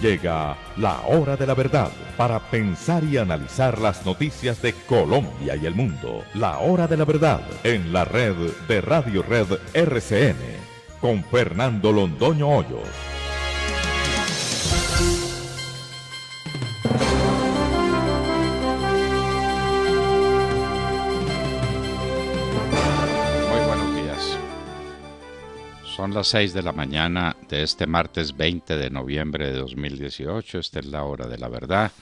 Llega la hora de la verdad para pensar y analizar las noticias de Colombia y el mundo. La hora de la verdad en la red de Radio Red RCN con Fernando Londoño Hoyos. Muy buenos días. Son las 6 de la mañana de este martes 20 de noviembre de 2018. Esta es la hora de la verdad.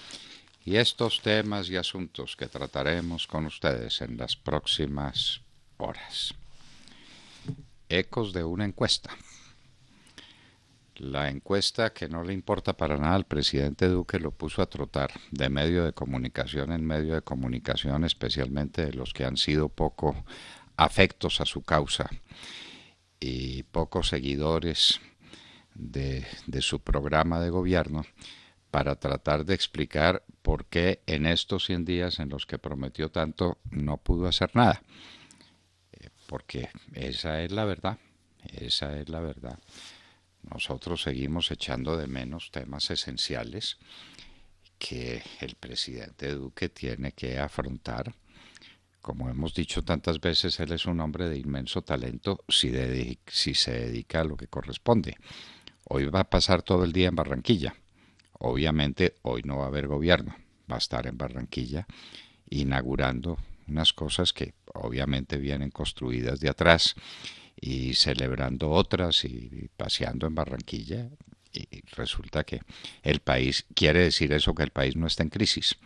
Y estos temas y asuntos que trataremos con ustedes en las próximas horas. Ecos de una encuesta. La encuesta que no le importa para nada al presidente Duque lo puso a trotar de medio de comunicación en medio de comunicación, especialmente de los que han sido poco afectos a su causa y pocos seguidores de su programa de gobierno, para tratar de explicar por qué en estos 100 días en los que prometió tanto no pudo hacer nada. Porque esa es la verdad, esa es la verdad. Nosotros seguimos echando de menos temas esenciales que el presidente Duque tiene que afrontar. Como hemos dicho tantas veces, él es un hombre de inmenso talento si se dedica a lo que corresponde. Hoy va a pasar todo el día en Barranquilla. Obviamente hoy no va a haber gobierno, va a estar en Barranquilla inaugurando unas cosas que obviamente vienen construidas de atrás y celebrando otras y paseando en Barranquilla. Y resulta que el país, quiere decir eso que el país no está en crisis,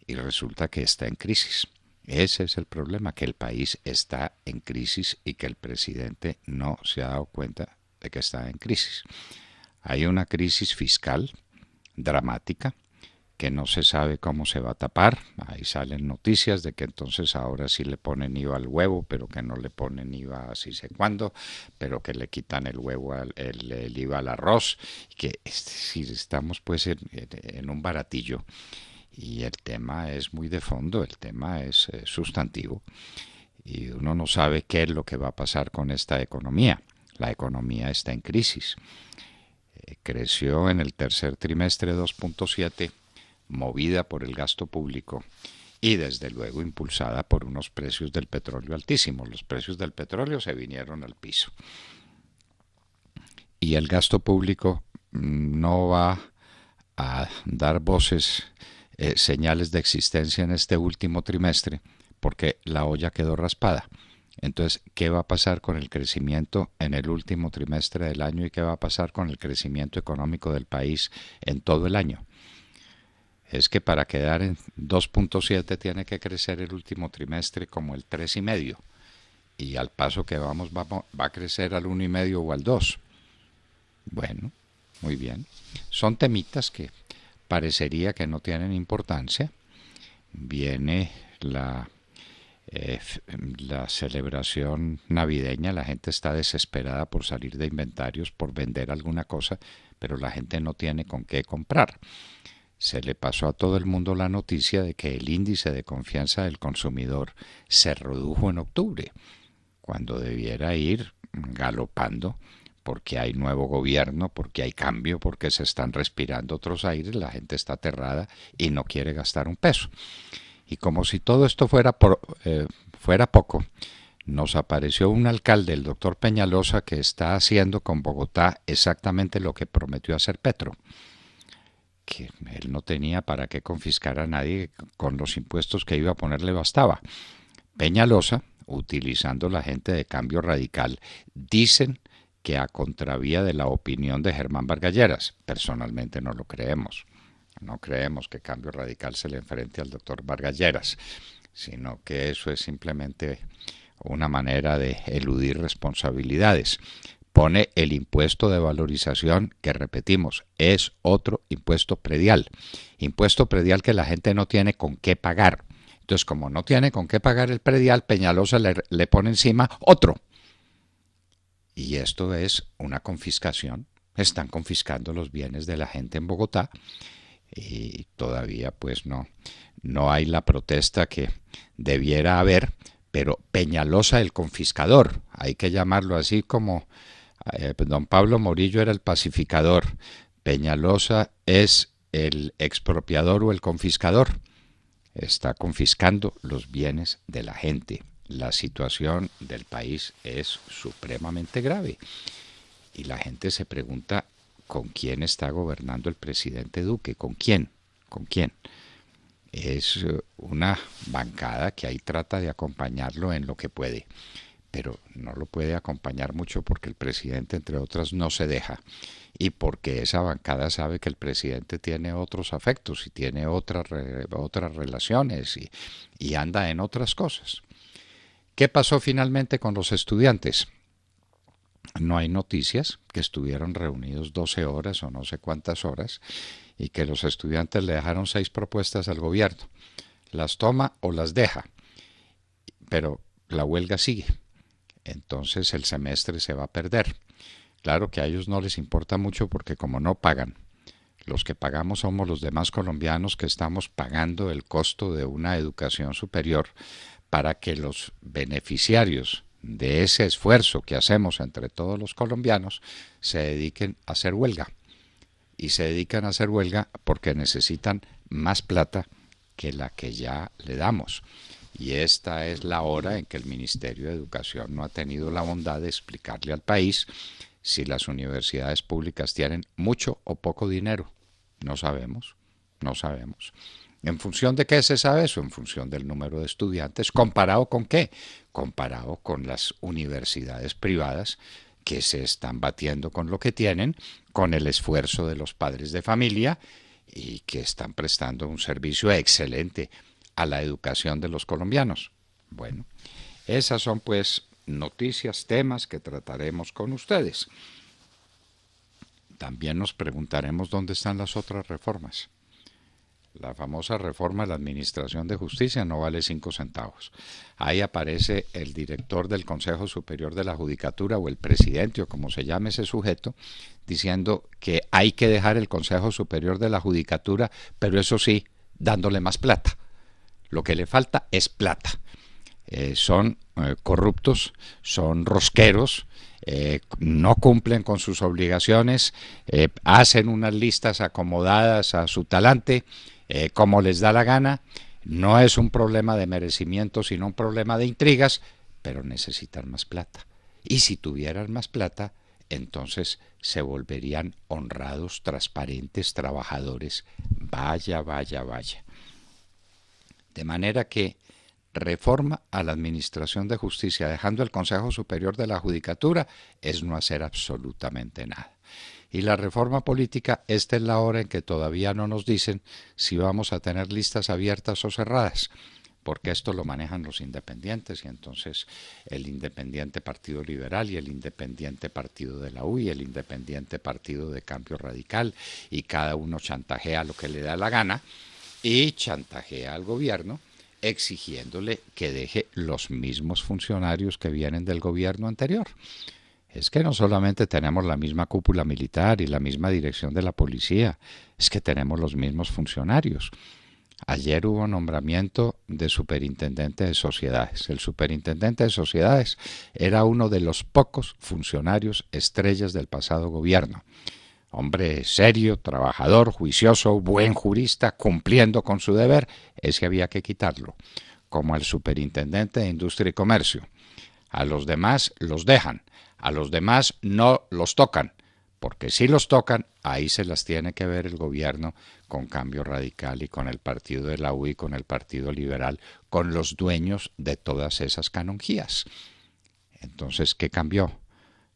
y resulta que está en crisis. Ese es el problema, que el país está en crisis y que el presidente no se ha dado cuenta de que está en crisis. Hay una crisis fiscal dramática que no se sabe cómo se va a tapar. Ahí salen noticias de que entonces ahora sí le ponen IVA al huevo, pero que no le ponen IVA así sé cuándo, pero que le quitan el huevo, el IVA al arroz, que si estamos pues en un baratillo. Y el tema es muy de fondo, el tema es sustantivo, y uno no sabe qué es lo que va a pasar con esta economía. La economía está en crisis. Creció en el tercer trimestre 2.7, movida por el gasto público y desde luego impulsada por unos precios del petróleo altísimos. Los precios del petróleo se vinieron al piso. Y el gasto público no va a dar señales de existencia en este último trimestre porque la olla quedó raspada. Entonces, ¿qué va a pasar con el crecimiento en el último trimestre del año y qué va a pasar con el crecimiento económico del país en todo el año? Es que para quedar en 2.7 tiene que crecer el último trimestre como el 3,5, y al paso que vamos va a crecer al 1,5 o al 2. Bueno, muy bien. Son temitas que parecería que no tienen importancia. Viene la celebración navideña, la gente está desesperada por salir de inventarios, por vender alguna cosa, pero la gente no tiene con qué comprar. Se le pasó a todo el mundo la noticia de que el índice de confianza del consumidor se redujo en octubre, cuando debiera ir galopando, porque hay nuevo gobierno, porque hay cambio, porque se están respirando otros aires, la gente está aterrada y no quiere gastar un peso. Y como si todo esto fuera poco, nos apareció un alcalde, el doctor Peñalosa, que está haciendo con Bogotá exactamente lo que prometió hacer Petro, que él no tenía para qué confiscar a nadie, con los impuestos que iba a poner le bastaba. Peñalosa, utilizando la gente de Cambio Radical, dicen que a contravía de la opinión de Germán Vargas Lleras. Personalmente no lo creemos. No creemos que Cambio Radical se le enfrente al doctor Vargas Lleras, sino que eso es simplemente una manera de eludir responsabilidades. Pone el impuesto de valorización, que repetimos, es otro impuesto predial. Impuesto predial que la gente no tiene con qué pagar. Entonces, como no tiene con qué pagar el predial, Peñalosa le pone encima otro. Y esto es una confiscación. Están confiscando los bienes de la gente en Bogotá. Y todavía pues no hay la protesta que debiera haber, pero Peñalosa el confiscador, hay que llamarlo así como don Pablo Morillo era el pacificador, Peñalosa es el expropiador o el confiscador. Está confiscando los bienes de la gente. La situación del país es supremamente grave. Y la gente se pregunta, ¿con quién está gobernando el presidente Duque? ¿Con quién? ¿Con quién? Es una bancada que ahí trata de acompañarlo en lo que puede, pero no lo puede acompañar mucho porque el presidente, entre otras, no se deja, y porque esa bancada sabe que el presidente tiene otros afectos y tiene otras relaciones y anda en otras cosas. ¿Qué pasó finalmente con los estudiantes? No hay noticias, que estuvieron reunidos 12 horas o no sé cuántas horas, y que los estudiantes le dejaron 6 propuestas al gobierno. Las toma o las deja, pero la huelga sigue. Entonces el semestre se va a perder. Claro que a ellos no les importa mucho porque como no pagan, los que pagamos somos los demás colombianos que estamos pagando el costo de una educación superior para que los beneficiarios de ese esfuerzo que hacemos entre todos los colombianos se dediquen a hacer huelga. Y se dedican a hacer huelga porque necesitan más plata que la que ya le damos. Y esta es la hora en que el Ministerio de Educación no ha tenido la bondad de explicarle al país si las universidades públicas tienen mucho o poco dinero. No sabemos, no sabemos. ¿En función de qué se sabe eso? En función del número de estudiantes. ¿Comparado con qué? Comparado con las universidades privadas que se están batiendo con lo que tienen, con el esfuerzo de los padres de familia y que están prestando un servicio excelente a la educación de los colombianos. Bueno, esas son pues noticias, temas que trataremos con ustedes. También nos preguntaremos dónde están las otras reformas. La famosa reforma de la Administración de Justicia no vale 5 centavos. Ahí aparece el director del Consejo Superior de la Judicatura o el presidente o como se llame ese sujeto diciendo que hay que dejar el Consejo Superior de la Judicatura, pero eso sí, dándole más plata. Lo que le falta es plata. Son corruptos, son rosqueros, no cumplen con sus obligaciones, hacen unas listas acomodadas a su talante, como les da la gana. No es un problema de merecimiento, sino un problema de intrigas, pero necesitan más plata. Y si tuvieran más plata, entonces se volverían honrados, transparentes, trabajadores. Vaya, vaya, vaya. De manera que reforma a la Administración de Justicia, dejando el Consejo Superior de la Judicatura, es no hacer absolutamente nada. Y la reforma política, esta es la hora en que todavía no nos dicen si vamos a tener listas abiertas o cerradas, porque esto lo manejan los independientes, y entonces el independiente Partido Liberal y el independiente Partido de la U y el independiente Partido de Cambio Radical, y cada uno chantajea lo que le da la gana, y chantajea al gobierno exigiéndole que deje los mismos funcionarios que vienen del gobierno anterior. Es que no solamente tenemos la misma cúpula militar y la misma dirección de la policía, es que tenemos los mismos funcionarios. Ayer hubo nombramiento de superintendente de sociedades. El superintendente de sociedades era uno de los pocos funcionarios estrellas del pasado gobierno. Hombre serio, trabajador, juicioso, buen jurista, cumpliendo con su deber, ese había que quitarlo, como al superintendente de Industria y Comercio. A los demás los dejan, a los demás no los tocan, porque si los tocan, ahí se las tiene que ver el gobierno con Cambio Radical y con el Partido de la U y con el Partido Liberal, con los dueños de todas esas canonjías. Entonces, ¿qué cambió?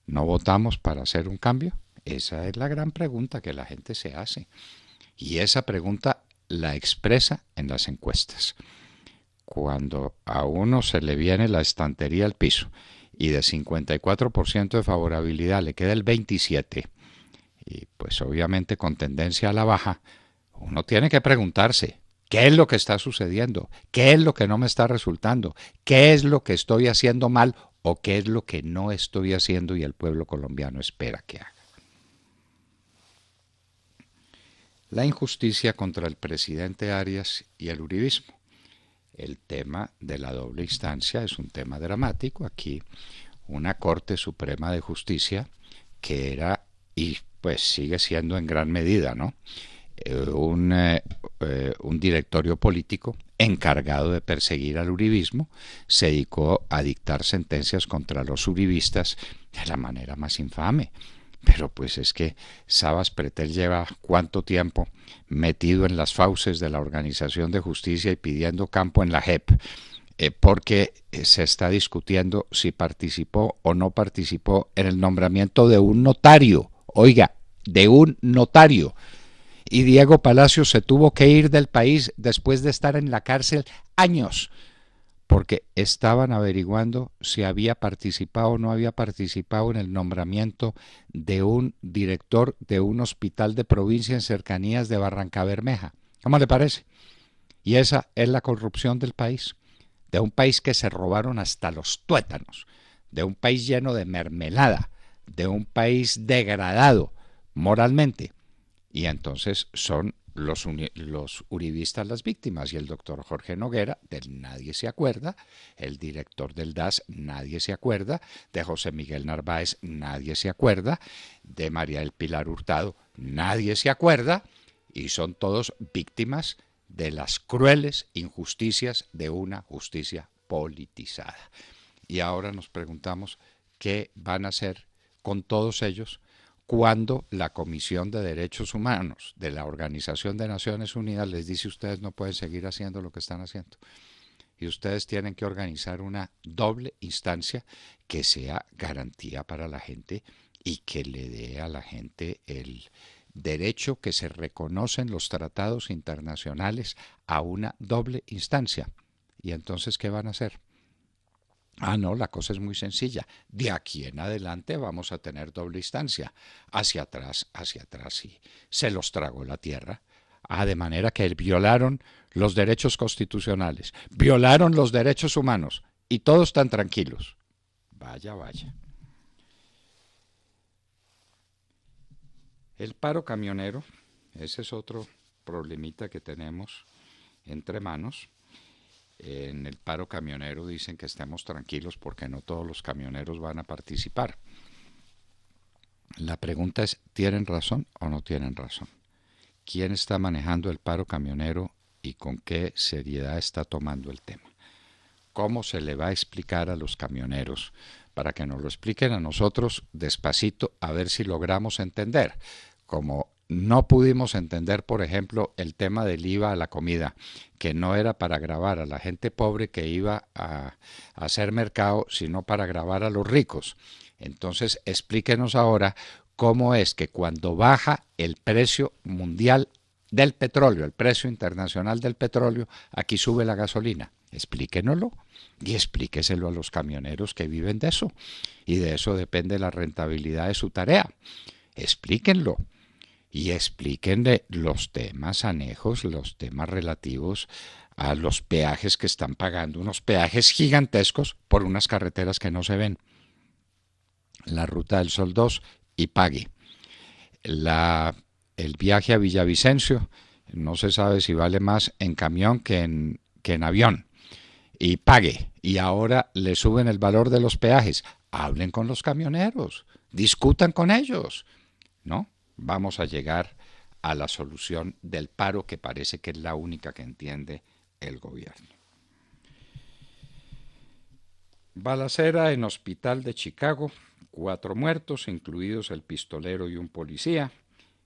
¿No votamos para hacer un cambio? Esa es la gran pregunta que la gente se hace. Y esa pregunta la expresa en las encuestas. Cuando a uno se le viene la estantería al piso y de 54% de favorabilidad le queda el 27%, y pues obviamente con tendencia a la baja, uno tiene que preguntarse, ¿qué es lo que está sucediendo? ¿Qué es lo que no me está resultando? ¿Qué es lo que estoy haciendo mal o qué es lo que no estoy haciendo y el pueblo colombiano espera que haga? La injusticia contra el presidente Arias y el uribismo. El tema de la doble instancia es un tema dramático. Aquí una Corte Suprema de Justicia que era y pues sigue siendo en gran medida, ¿no? Un directorio político encargado de perseguir al uribismo, se dedicó a dictar sentencias contra los uribistas de la manera más infame. Pero pues es que Sabas Pretel lleva cuánto tiempo metido en las fauces de la Organización de Justicia y pidiendo campo en la JEP, porque se está discutiendo si participó o no participó en el nombramiento de un notario, oiga, de un notario. Y Diego Palacio se tuvo que ir del país después de estar en la cárcel años, porque estaban averiguando si había participado o no había participado en el nombramiento de un director de un hospital de provincia en cercanías de Barrancabermeja. ¿Cómo le parece? Y esa es la corrupción del país, de un país que se robaron hasta los tuétanos, de un país lleno de mermelada, de un país degradado moralmente. Y entonces son los uribistas las víctimas, y el doctor Jorge Noguera, del nadie se acuerda, el director del DAS, nadie se acuerda, de José Miguel Narváez, nadie se acuerda, de María del Pilar Hurtado, nadie se acuerda, y son todos víctimas de las crueles injusticias de una justicia politizada. Y ahora nos preguntamos qué van a hacer con todos ellos cuando la Comisión de Derechos Humanos de la Organización de Naciones Unidas les dice: ustedes no pueden seguir haciendo lo que están haciendo y ustedes tienen que organizar una doble instancia que sea garantía para la gente y que le dé a la gente el derecho que se reconoce en los tratados internacionales a una doble instancia. ¿Y entonces qué van a hacer? Ah, no, la cosa es muy sencilla. De aquí en adelante vamos a tener doble instancia. Hacia atrás, y se los tragó la tierra. Ah, de manera que violaron los derechos constitucionales, violaron los derechos humanos y todos están tranquilos. Vaya, vaya. El paro camionero, ese es otro problemita que tenemos entre manos. En el paro camionero dicen que estemos tranquilos porque no todos los camioneros van a participar. La pregunta es, ¿tienen razón o no tienen razón? ¿Quién está manejando el paro camionero y con qué seriedad está tomando el tema? ¿Cómo se le va a explicar a los camioneros para que nos lo expliquen a nosotros despacito, a ver si logramos entender? Como no pudimos entender, por ejemplo, el tema del IVA a la comida, que no era para gravar a la gente pobre que iba a hacer mercado, sino para gravar a los ricos. Entonces, explíquenos ahora cómo es que cuando baja el precio mundial del petróleo, el precio internacional del petróleo, aquí sube la gasolina. Explíquenoslo y explíqueselo a los camioneros que viven de eso. Y de eso depende la rentabilidad de su tarea. Explíquenlo. Y explíquenle los temas anejos, los temas relativos a los peajes que están pagando, unos peajes gigantescos por unas carreteras que no se ven. La Ruta del Sol 2 y pague. El viaje a Villavicencio no se sabe si vale más en camión que en avión. Y pague. Y ahora le suben el valor de los peajes. Hablen con los camioneros, discutan con ellos, ¿no? Vamos a llegar a la solución del paro, que parece que es la única que entiende el gobierno. Balacera en hospital de Chicago, 4 muertos, incluidos el pistolero y un policía.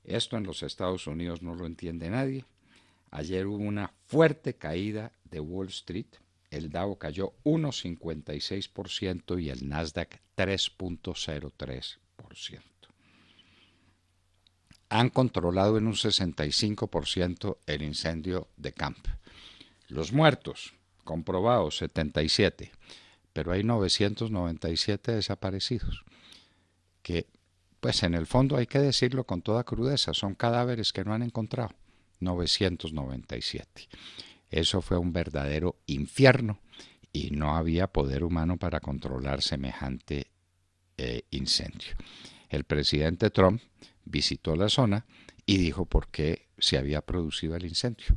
Esto en los Estados Unidos no lo entiende nadie. Ayer hubo una fuerte caída de Wall Street. El Dow cayó 1,56% y el Nasdaq 3,03%. Han controlado en un 65% el incendio de Camp. Los muertos, comprobados, 77, pero hay 997 desaparecidos, que pues en el fondo hay que decirlo con toda crudeza, son cadáveres que no han encontrado, 997. Eso fue un verdadero infierno y no había poder humano para controlar semejante incendio. El presidente Trump visitó la zona y dijo por qué se había producido el incendio: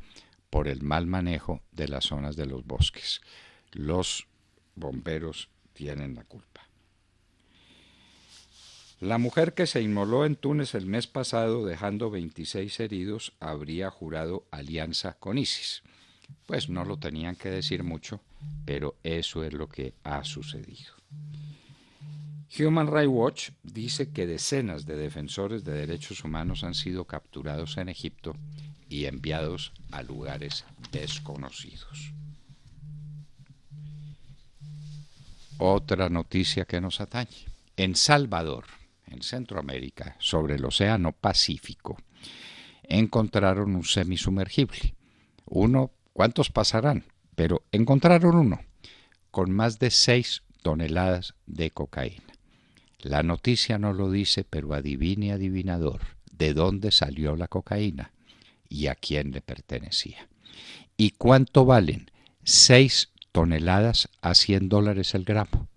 por el mal manejo de las zonas de los bosques. Los bomberos tienen la culpa. La mujer que se inmoló en Túnez el mes pasado dejando 26 heridos habría jurado alianza con ISIS. Pues no lo tenían que decir mucho, pero eso es lo que ha sucedido. Human Rights Watch dice que decenas de defensores de derechos humanos han sido capturados en Egipto y enviados a lugares desconocidos. Otra noticia que nos atañe. En Salvador, en Centroamérica, sobre el Océano Pacífico, encontraron un semisumergible. ¿Cuántos pasarán? Pero encontraron uno con más de 6 toneladas de cocaína. La noticia no lo dice, pero adivine, adivinador, de dónde salió la cocaína y a quién le pertenecía. ¿Y cuánto valen 6 toneladas a $100 el gramo?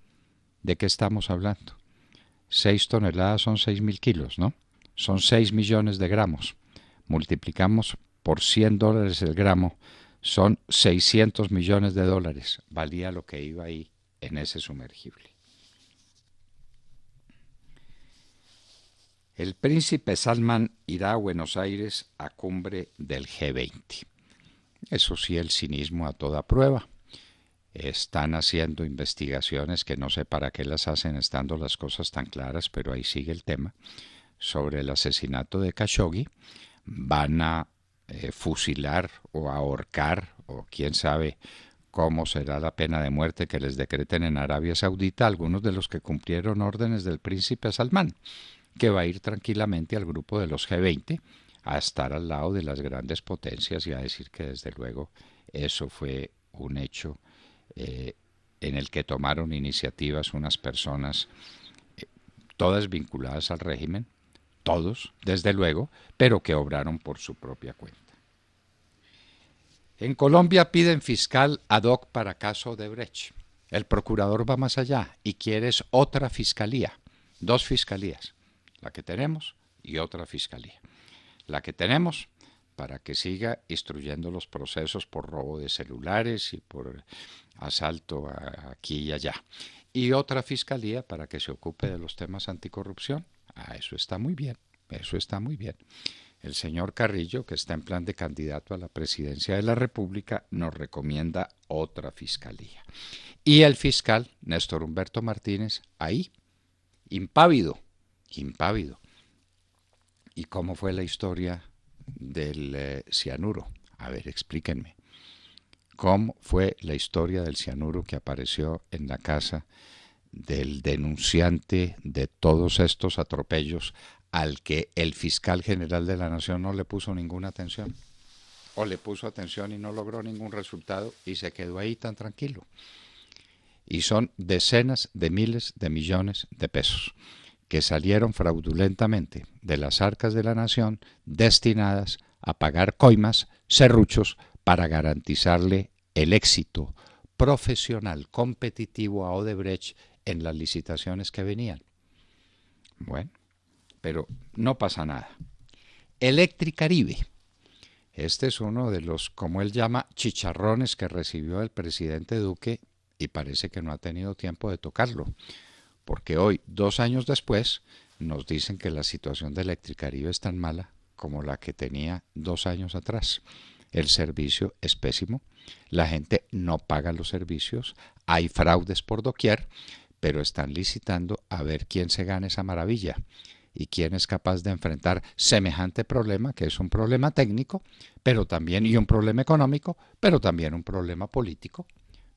¿De qué estamos hablando? 6 toneladas son 6.000 kilos, ¿no? Son 6 millones de gramos. Multiplicamos por $100 el gramo, son 600 millones de dólares. Valía lo que iba ahí en ese sumergible. El príncipe Salman irá a Buenos Aires a cumbre del G20. Eso sí, el cinismo a toda prueba. Están haciendo investigaciones que no sé para qué las hacen estando las cosas tan claras, pero ahí sigue el tema, sobre el asesinato de Khashoggi. Van a fusilar o ahorcar, o quién sabe cómo será la pena de muerte que les decreten en Arabia Saudita algunos de los que cumplieron órdenes del príncipe Salman, que va a ir tranquilamente al grupo de los G20 a estar al lado de las grandes potencias y a decir que desde luego eso fue un hecho en el que tomaron iniciativas unas personas todas vinculadas al régimen, todos, desde luego, pero que obraron por su propia cuenta. En Colombia piden fiscal ad hoc para caso Odebrecht. El procurador va más allá y quiere otra fiscalía, 2 fiscalías, la que tenemos y otra fiscalía. La que tenemos para que siga instruyendo los procesos por robo de celulares y por asalto aquí y allá. Y otra fiscalía para que se ocupe de los temas anticorrupción. Eso está muy bien, eso está muy bien. El señor Carrillo, que está en plan de candidato a la presidencia de la República, nos recomienda otra fiscalía. Y el fiscal, Néstor Humberto Martínez, ahí, impávido. ¿Y cómo fue la historia del cianuro? A ver, explíquenme. ¿Cómo fue la historia del cianuro que apareció en la casa del denunciante de todos estos atropellos al que el fiscal general de la Nación no le puso ninguna atención? O le puso atención y no logró ningún resultado y se quedó ahí tan tranquilo. Y son decenas de miles de millones de pesos que salieron fraudulentamente de las arcas de la Nación destinadas a pagar coimas, serruchos, para garantizarle el éxito profesional competitivo a Odebrecht en las licitaciones que venían. Bueno, pero no pasa nada. Electricaribe. Este es uno de los, como él llama, chicharrones que recibió el presidente Duque y parece que no ha tenido tiempo de tocarlo. Porque hoy, 2 años después, nos dicen que la situación de Electricaribe es tan mala como la que tenía 2 años atrás. El servicio es pésimo, la gente no paga los servicios, hay fraudes por doquier, pero están licitando a ver quién se gana esa maravilla y quién es capaz de enfrentar semejante problema, que es un problema técnico, pero también, y un problema económico, pero también un problema político.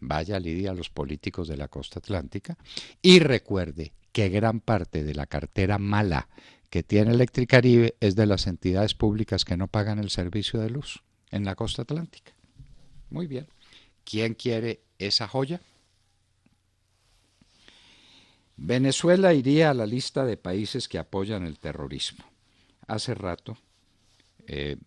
Vaya Lidia a los políticos de la costa atlántica y recuerde que gran parte de la cartera mala que tiene Electricaribe es de las entidades públicas que no pagan el servicio de luz en la costa atlántica. Muy bien. ¿Quién quiere esa joya? Venezuela iría a la lista de países que apoyan el terrorismo. Hace rato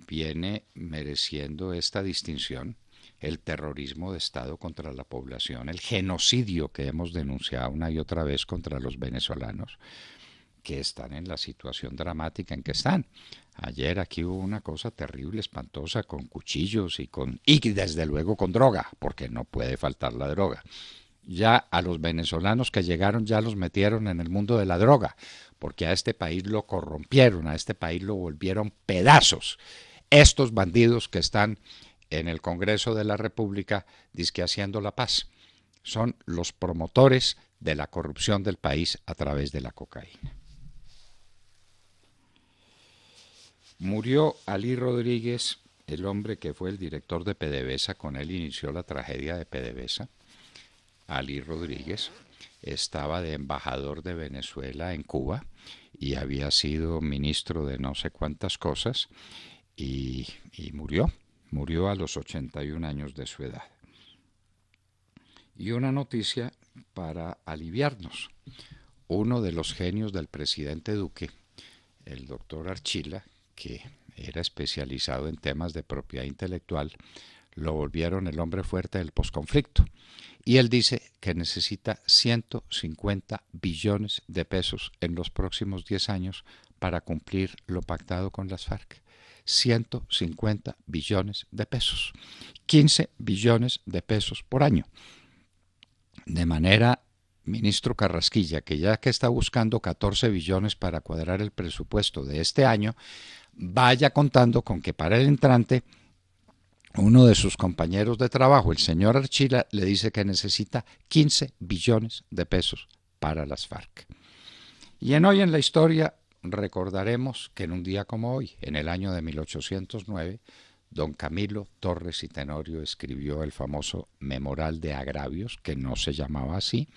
viene mereciendo esta distinción el terrorismo de Estado contra la población, el genocidio que hemos denunciado una y otra vez contra los venezolanos, que están en la situación dramática en que están. Ayer aquí hubo una cosa terrible, espantosa, con cuchillos y desde luego con droga, porque no puede faltar la droga. Ya a los venezolanos que llegaron ya los metieron en el mundo de la droga, porque a este país lo corrompieron, a este país lo volvieron pedazos. Estos bandidos que están en el Congreso de la República, dizque haciendo la paz, son los promotores de la corrupción del país a través de la cocaína. Murió Alí Rodríguez, el hombre que fue el director de PDVSA, con él inició la tragedia de PDVSA. Alí Rodríguez estaba de embajador de Venezuela en Cuba y había sido ministro de no sé cuántas cosas y murió a los 81 años de su edad. Y una noticia para aliviarnos. Uno de los genios del presidente Duque, el doctor Archila, que era especializado en temas de propiedad intelectual, lo volvieron el hombre fuerte del posconflicto. Y él dice que necesita 150 billones de pesos en los próximos 10 años para cumplir lo pactado con las FARC. 150 billones de pesos. 15 billones de pesos por año. De manera, ministro Carrasquilla, que ya que está buscando 14 billones para cuadrar el presupuesto de este año, vaya contando con que para el entrante uno de sus compañeros de trabajo, el señor Archila, le dice que necesita 15 billones de pesos para las FARC. Y en Hoy en la Historia recordaremos que en un día como hoy, en el año de 1809, don Camilo Torres y Tenorio escribió el famoso Memorial de Agravios, que no se llamaba así,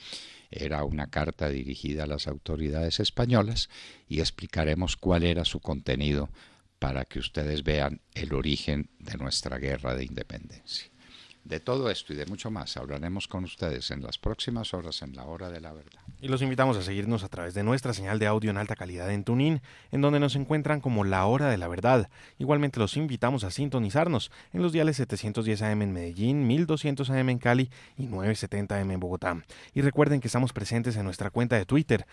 era una carta dirigida a las autoridades españolas, y explicaremos cuál era su contenido para que ustedes vean el origen de nuestra guerra de independencia. De todo esto y de mucho más hablaremos con ustedes en las próximas horas en La Hora de la Verdad. Y los invitamos a seguirnos a través de nuestra señal de audio en alta calidad en TuneIn, en donde nos encuentran como La Hora de la Verdad. Igualmente los invitamos a sintonizarnos en los diales 710 AM en Medellín, 1200 AM en Cali y 970 AM en Bogotá. Y recuerden que estamos presentes en nuestra cuenta de Twitter,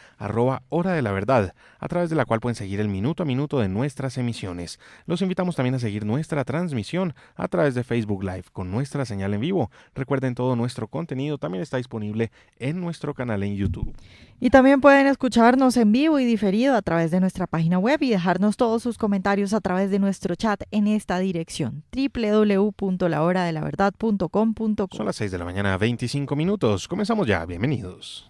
@Hora de la Verdad, a través de la cual pueden seguir el minuto a minuto de nuestras emisiones. Los invitamos también a seguir nuestra transmisión a través de Facebook Live con nuestra señal en vivo. Recuerden, todo nuestro contenido también está disponible en nuestro canal en YouTube. Y también pueden escucharnos en vivo y diferido a través de nuestra página web y dejarnos todos sus comentarios a través de nuestro chat en esta dirección: www.lahoradelaverdad.com.co. Son las 6 de la mañana, 25 minutos. Comenzamos ya. Bienvenidos.